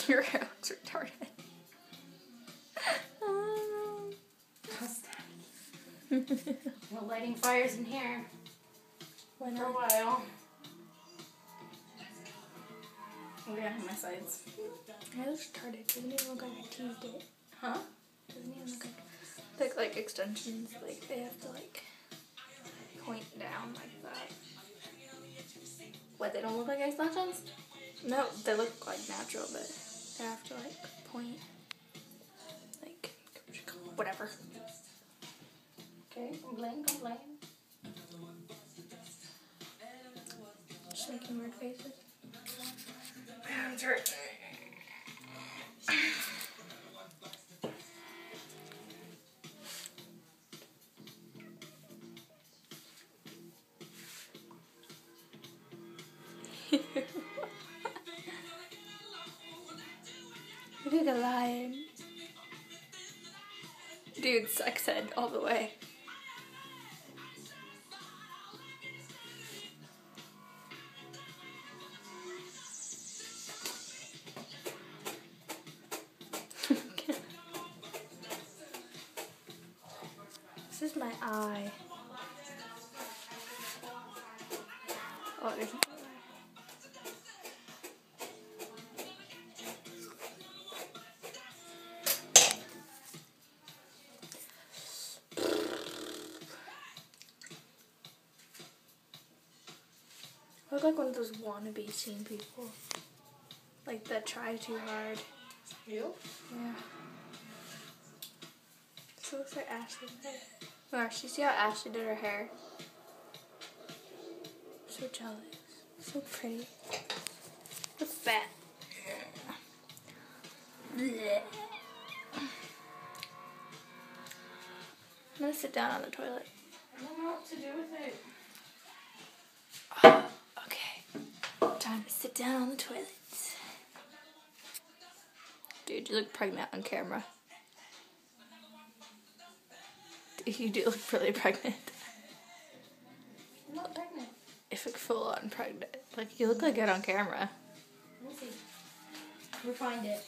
Your hair's retarded. No lighting fires in here. Why For a not? while. Oh yeah, my sides. It looks retarded. Doesn't even look like I teased it. Huh? Doesn't even look like extensions. Like they have to like point down like that. What, they don't look like extensions? No, they look like natural, but they have to like point. Like whatever. Okay, complain. Just making weird faces. My hands hurt. Look like a lion. Dude, sex ed all the way. This is my eye. Oh, there's no eye. I look like one of those wannabe scene people. Like that try too hard. You? Yeah. This looks like Ashley's hair. Gosh, you see how Ashley did her hair? So jealous. So pretty. Look fat. Blech. I'm gonna sit down on the toilet. I don't know what to do with it. Okay. Time to sit down on the toilet. Dude, you look pregnant on camera. You do look really pregnant. I'm not pregnant. If it's full on pregnant. Like, you look like it on camera. We'll see. We'll find it.